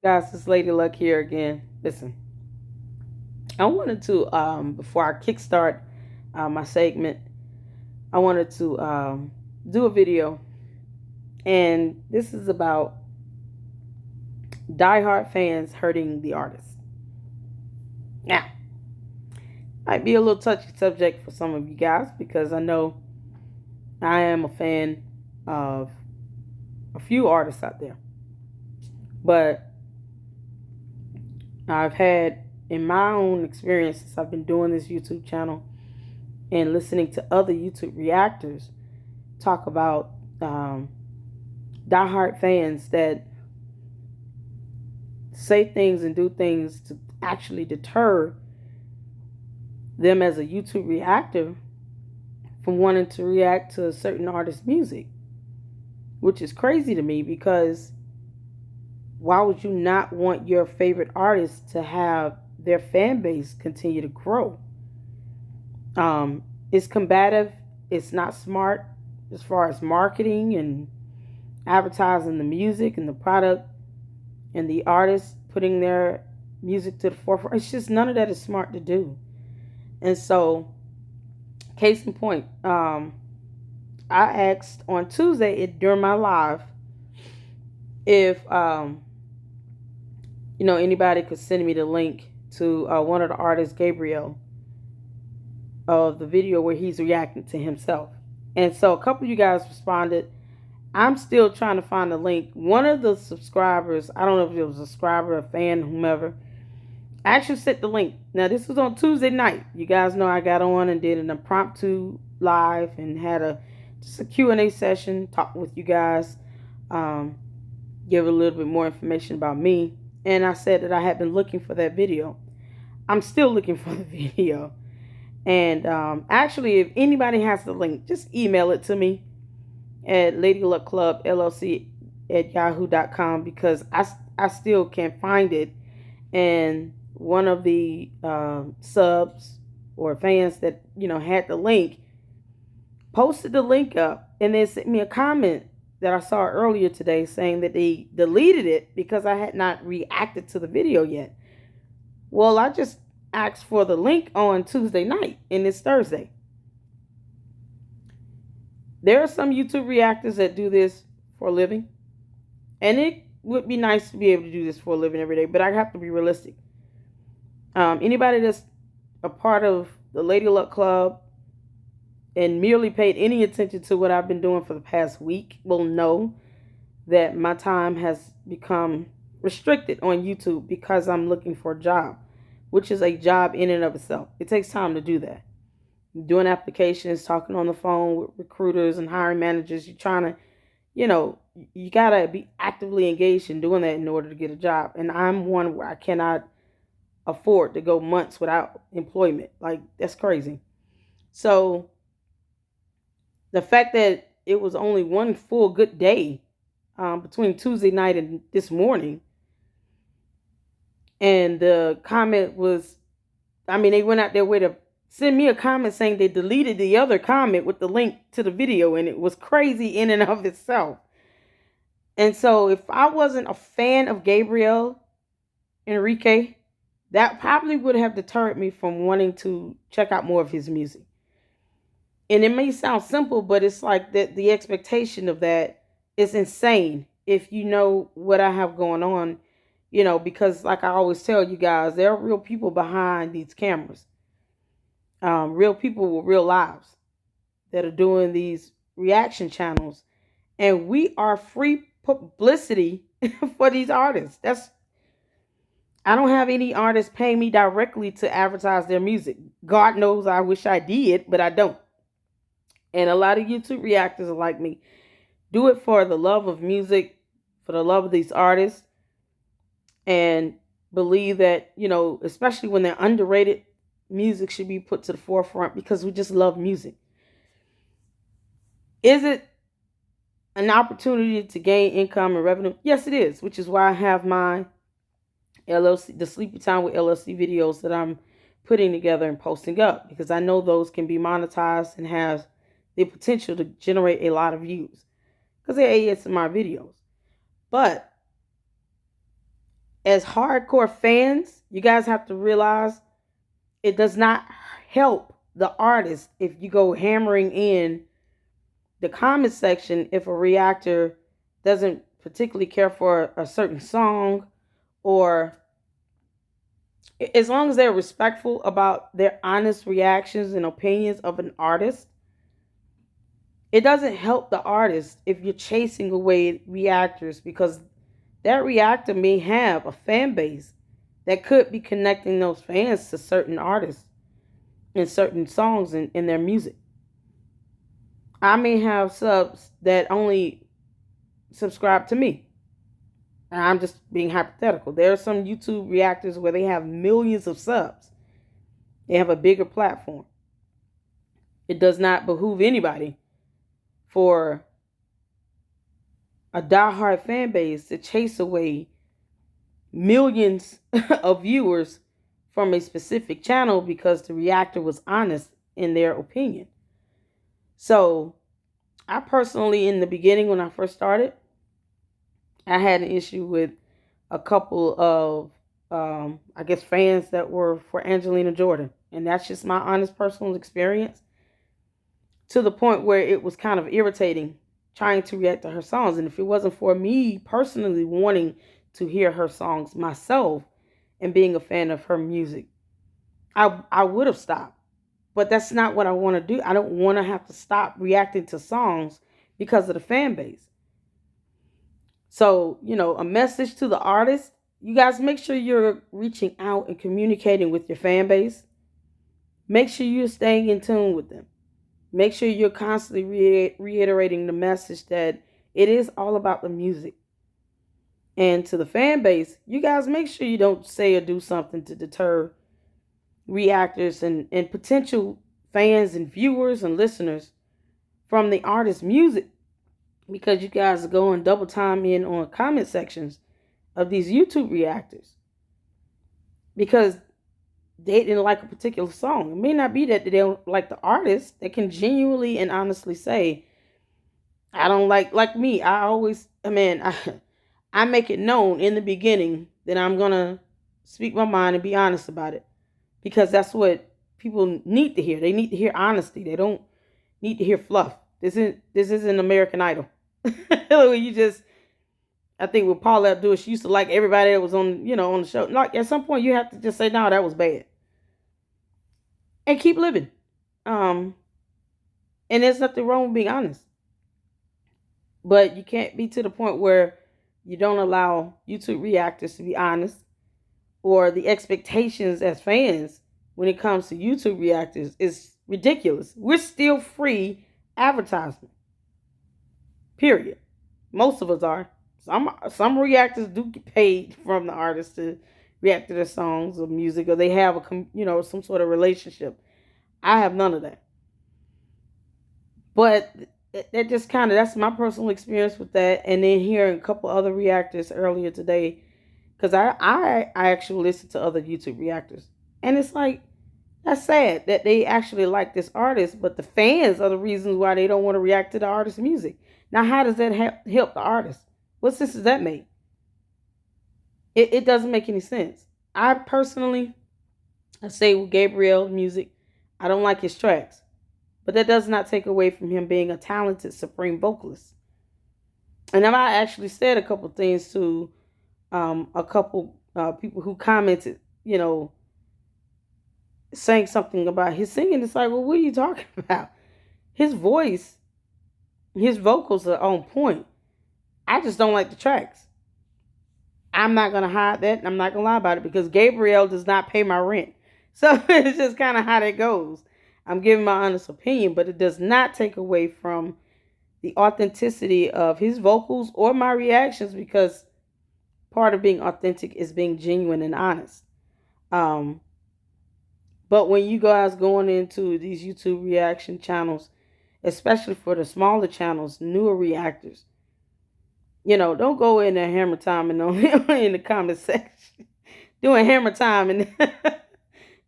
Guys, it's Lady Luck here again. Listen, I wanted to before I kickstart my segment, I wanted to do a video, and this is about diehard fans hurting the artist. Now, might be a little touchy subject for some of you guys because I know I am a fan of a few artists out there, but I've had in my own experiences, I've been doing this YouTube channel and listening to other YouTube reactors talk about diehard fans that say things and do things to actually deter them as a YouTube reactor from wanting to react to a certain artist's music, which is crazy to me because why would you not want your favorite artist to have their fan base continue to grow? It's combative. It's not smart as far as marketing and advertising the music and the product and the artists putting their music to the forefront. It's just none of that is smart to do. And so, case in point, I asked on Tuesday during my live if anybody could send me the link to one of the artists, Gabriel, of the video where he's reacting to himself. And so a couple of you guys responded. I'm still trying to find the link. One of the subscribers, I don't know if it was a subscriber, a fan, whomever, actually sent the link. Now, this was on Tuesday night. You guys know I got on and did an impromptu live and had just a Q&A session, talk with you guys, give a little bit more information about me. And I said that I had been looking for that video. I'm still looking for the video. And actually, if anybody has the link, just email it to me at LadyLuckClubLLC at yahoo.com because I still can't find it. And one of the subs or fans that, had the link posted the link up and then sent me a comment that I saw earlier today saying that they deleted it because I had not reacted to the video yet. Well, I just asked for the link on Tuesday night and it's Thursday. There are some YouTube reactors that do this for a living, and it would be nice to be able to do this for a living every day, but I have to be realistic. Anybody that's a part of the Lady Luck Club and merely paid any attention to what I've been doing for the past week will know that my time has become restricted on YouTube because I'm looking for a job, which is a job in and of itself. It takes time to do that. Doing applications, talking on the phone with recruiters and hiring managers. You're trying to, you got to be actively engaged in doing that in order to get a job. And I'm one where I cannot afford to go months without employment. Like, that's crazy. So the fact that it was only one full good day between Tuesday night and this morning, and the comment was, they went out their way to send me a comment saying they deleted the other comment with the link to the video, and it was crazy in and of itself. And so if I wasn't a fan of Gabriel Enrique, that probably would have deterred me from wanting to check out more of his music. And it may sound simple, but it's like the expectation of that is insane if you know what I have going on, because like I always tell you guys, there are real people behind these cameras. Real people with real lives that are doing these reaction channels, and we are free publicity for these artists. I don't have any artists paying me directly to advertise their music. God knows I wish I did, but I don't. And a lot of YouTube reactors are like me. Do it for the love of music, for the love of these artists, and believe that, especially when they're underrated, music should be put to the forefront because we just love music. Is it an opportunity to gain income and revenue? Yes, it is, which is why I have my LLC, the Sleepy Time with LLC videos that I'm putting together and posting up, because I know those can be monetized and have the potential to generate a lot of views because they're ASMR videos. But as hardcore fans, you guys have to realize it does not help the artist if you go hammering in the comment section if a reactor doesn't particularly care for a certain song, or as long as they're respectful about their honest reactions and opinions of an artist. It doesn't help the artist if you're chasing away reactors, because that reactor may have a fan base that could be connecting those fans to certain artists and certain songs in their music. I may have subs that only subscribe to me. And I'm just being hypothetical. There are some YouTube reactors where they have millions of subs. They have a bigger platform. It does not behoove anybody for a diehard fan base to chase away millions of viewers from a specific channel because the reactor was honest in their opinion. So I personally, in the beginning when I first started, I had an issue with a couple of, I guess, fans that were for Angelina Jordan. And that's just my honest personal experience, to the point where it was kind of irritating trying to react to her songs. And if it wasn't for me personally wanting to hear her songs myself and being a fan of her music, I would have stopped. But that's not what I want to do. I don't want to have to stop reacting to songs because of the fan base. So, a message to the artist: you guys make sure you're reaching out and communicating with your fan base. Make sure you're staying in tune with them. Make sure you're constantly reiterating the message that it is all about the music. And to the fan base, you guys make sure you don't say or do something to deter reactors and potential fans and viewers and listeners from the artist's music, because you guys are going double time in on comment sections of these YouTube reactors because they didn't like a particular song. It may not be that they don't like the artist. They can genuinely and honestly say, I don't like me. I make it known in the beginning that I'm going to speak my mind and be honest about it, because that's what people need to hear. They need to hear honesty. They don't need to hear fluff. This isn't American Idol. I think with Paula Abdul, she used to like everybody that was on the show. Like, at some point you have to just say, no, that was bad, and keep living. And there's nothing wrong with being honest, but you can't be to the point where you don't allow YouTube reactors to be honest, or the expectations as fans when it comes to YouTube reactors is ridiculous. We're still free advertisement. Period. Most of us are. Some reactors do get paid from the artists to react to their songs or music, or they have some sort of relationship. I have none of that. But that just that's my personal experience with that. And then hearing a couple other reactors earlier today, because I actually listen to other YouTube reactors, and it's like, that's sad that they actually like this artist, but the fans are the reasons why they don't want to react to the artist's music. Now, how does that help the artist? What sense does that make? It doesn't make any sense. I personally, say with Gabriel music, I don't like his tracks, but that does not take away from him being a talented supreme vocalist. And then I actually said a couple things to a couple people who commented, saying something about his singing. It's like, well, what are you talking about? His voice, his vocals are on point. I just don't like the tracks. I'm not going to hide that, and I'm not going to lie about it, because Gabriel does not pay my rent. So it's just kind of how that goes. I'm giving my honest opinion, but it does not take away from the authenticity of his vocals or my reactions, because part of being authentic is being genuine and honest. But when you guys going into these YouTube reaction channels, especially for the smaller channels, newer reactors, don't go in there hammer time and in the comment section doing hammer time and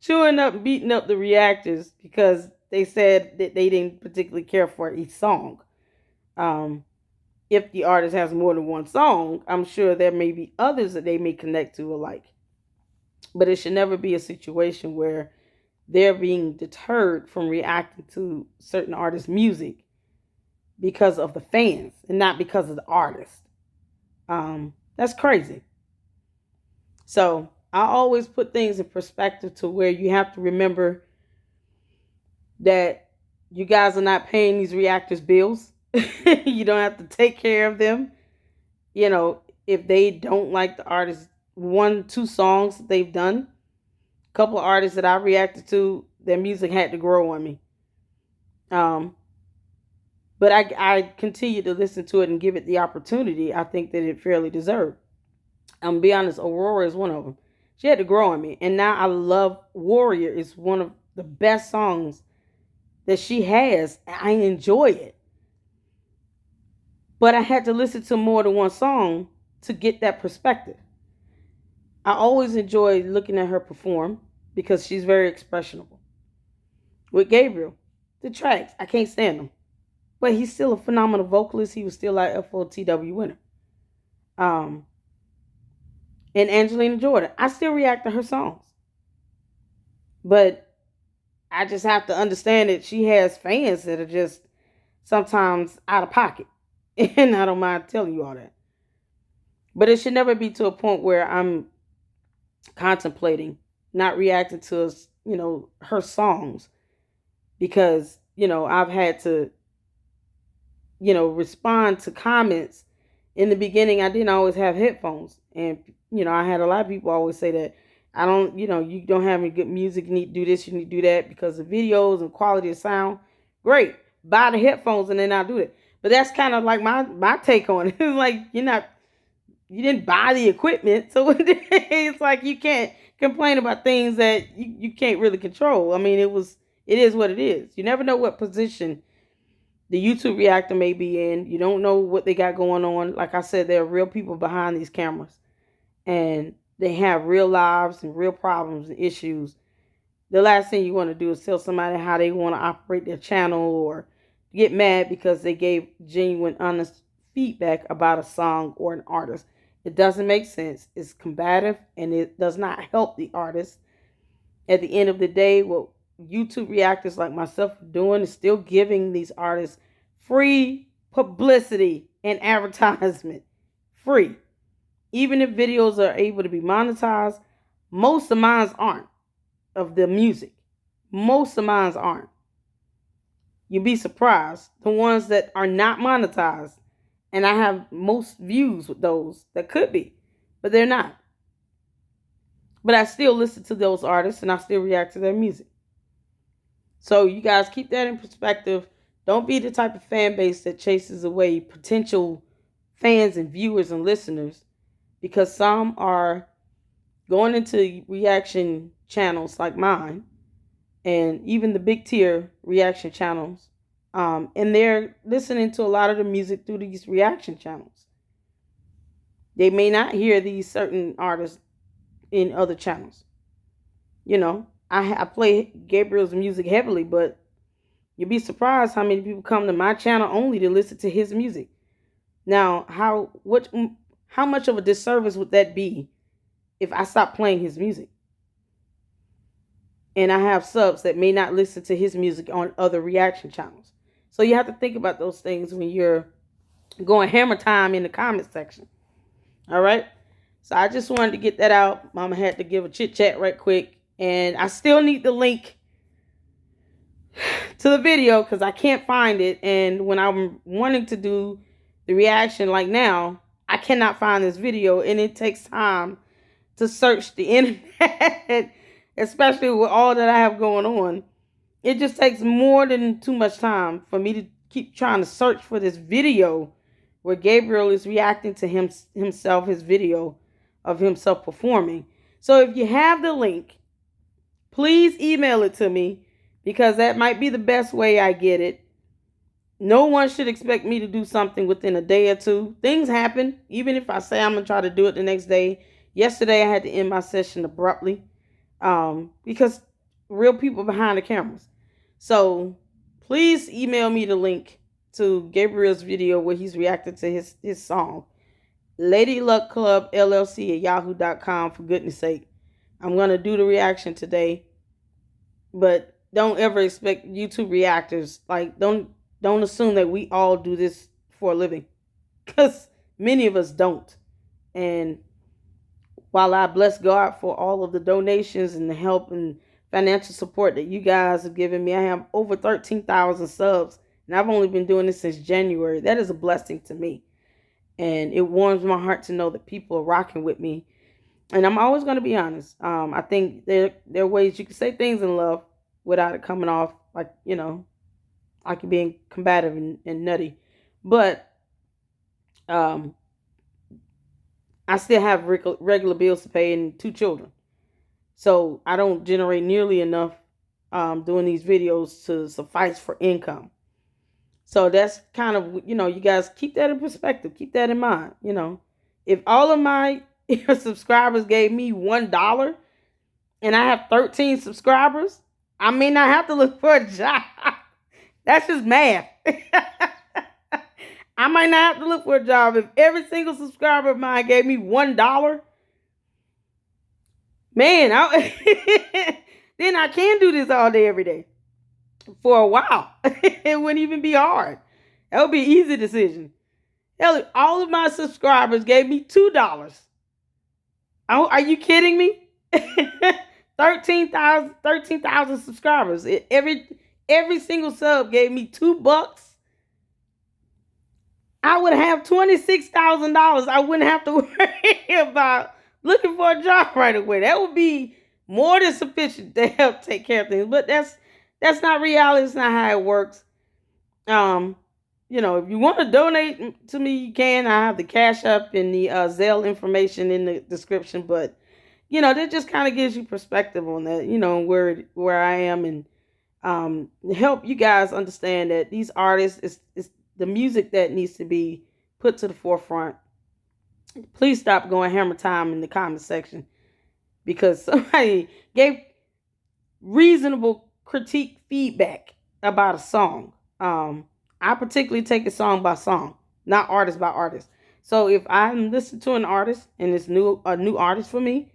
chewing up, beating up the reactors because they said that they didn't particularly care for each song. if the artist has more than one song, I'm sure there may be others that they may connect to alike. But it should never be a situation where they're being deterred from reacting to certain artists' music because of the fans and not because of the artist. That's crazy. So I always put things in perspective to where you have to remember that you guys are not paying these reactors bills. You don't have to take care of them. If they don't like the artist, 1-2 songs that they've done, a couple of artists that I reacted to, their music had to grow on me. But I continue to listen to it and give it the opportunity I think that it fairly deserved. I'm gonna be honest, Aurora is one of them. She had to grow on me, and now I love Warrior. It's one of the best songs that she has. I enjoy it. But I had to listen to more than one song to get that perspective. I always enjoy looking at her perform because she's very expressionable. With Gabriel, the tracks, I can't stand them. But he's still a phenomenal vocalist. He was still like FOTW winner. And Angelina Jordan, I still react to her songs. But I just have to understand that she has fans that are just sometimes out of pocket. And I don't mind telling you all that. But it should never be to a point where I'm contemplating not reacting to, her songs. Because, I've had to, respond to comments. In the beginning, I didn't always have headphones. And, I had a lot of people always say that you don't have any good music. You need to do this, you need to do that because of videos and quality of sound. Great. Buy the headphones and then I'll do it. But that's kind of like my take on it. It's like you didn't buy the equipment. So it's like you can't complain about things that you can't really control. I mean, it is what it is. You never know what position the YouTube reactor may be in. You don't know what they got going on. Like I said, there are real people behind these cameras. And they have real lives and real problems and issues. The last thing you want to do is tell somebody how they want to operate their channel or get mad because they gave genuine, honest feedback about a song or an artist. It doesn't make sense. It's combative and it does not help the artist. At the end of the day, what YouTube reactors like myself are doing is still giving these artists free publicity and advertisement. Free. Even if videos are able to be monetized, most of mine aren't, of the music. Most of mine aren't. You'd be surprised. The ones that are not monetized, and I have most views with those that could be, but they're not. But I still listen to those artists and I still react to their music. So you guys keep that in perspective. Don't be the type of fan base that chases away potential fans and viewers and listeners, because some are going into reaction channels like mine and even the big tier reaction channels, and they're listening to a lot of the music through these reaction channels. They may not hear these certain artists in other channels. I play Gabriel's music heavily, but you'd be surprised how many people come to my channel only to listen to his music. Now, how much of a disservice would that be if I stop playing his music? And I have subs that may not listen to his music on other reaction channels. So you have to think about those things when you're going hammer time in the comment section. All right? So I just wanted to get that out. Mama had to give a chit chat right quick. And I still need the link to the video because I can't find it. And when I'm wanting to do the reaction like now, I cannot find this video. And it takes time to search the internet, especially with all that I have going on. It just takes more than too much time for me to keep trying to search for this video where Gabriel is reacting to himself, his video of himself performing. So if you have the link, please email it to me because that might be the best way I get it. No one should expect me to do something within a day or two. Things happen, even if I say I'm going to try to do it the next day. Yesterday, I had to end my session abruptly because real people behind the cameras. So please email me the link to Gabriel's video where he's reacting to his song. LadyLuckClubLLC at yahoo.com, for goodness sake. I'm going to do the reaction today, but don't ever expect YouTube reactors. Like, don't assume that we all do this for a living, because many of us don't. And while I bless God for all of the donations and the help and financial support that you guys have given me, I have over 13,000 subs, and I've only been doing this since January. That is a blessing to me. And it warms my heart to know that people are rocking with me. And I'm always going to be honest. I think there are ways you can say things in love without it coming off like, like you're being combative and nutty. But I still have regular bills to pay and 2 children. So I don't generate nearly enough doing these videos to suffice for income. So that's kind of, you guys keep that in perspective. Keep that in mind. If all of my subscribers gave me $1 and I have 13 subscribers, I may not have to look for a job. That's just math. I might not have to look for a job. If every single subscriber of mine gave me $1, man, then I can do this all day, every day. For a while. It wouldn't even be hard. That would be an easy decision. Hell, all of my subscribers gave me $2. Oh, are you kidding me? 13,000 subscribers. Every single sub gave me $2. I would have $26,000. I wouldn't have to worry about looking for a job right away. That would be more than sufficient to help take care of things. But that's not reality. It's not how it works. If you want to donate to me, you can. I have the Cash App and the Zelle information in the description. But, that just kind of gives you perspective on that, where I am, and help you guys understand that these artists, is the music that needs to be put to the forefront. Please stop going hammer time in the comment section, because somebody gave reasonable critique feedback about a song. I particularly take it song by song, not artist by artist. So if I'm listening to an artist and it's a new artist for me,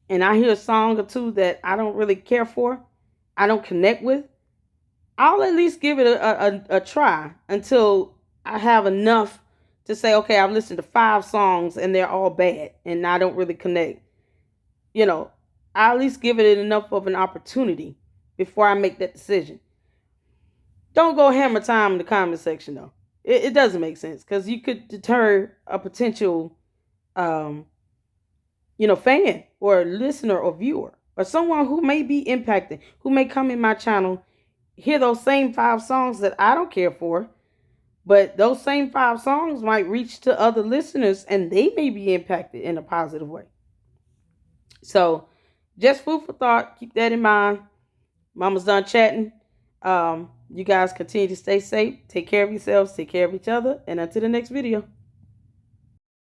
and I hear a song or two that I don't really care for, I don't connect with, I'll at least give it a try until I have enough to say, okay, I've listened to 5 songs and they're all bad and I don't really connect. I'll at least give it enough of an opportunity before I make that decision. Don't go hammer time in the comment section, though. It doesn't make sense, because you could deter a potential, fan or listener or viewer, or someone who may be impacted, who may come in my channel, hear those same 5 songs that I don't care for, but those same 5 songs might reach to other listeners and they may be impacted in a positive way. So just food for thought. Keep that in mind. Mama's done chatting. You guys continue to stay safe. Take care of yourselves. Take care of each other. And until the next video.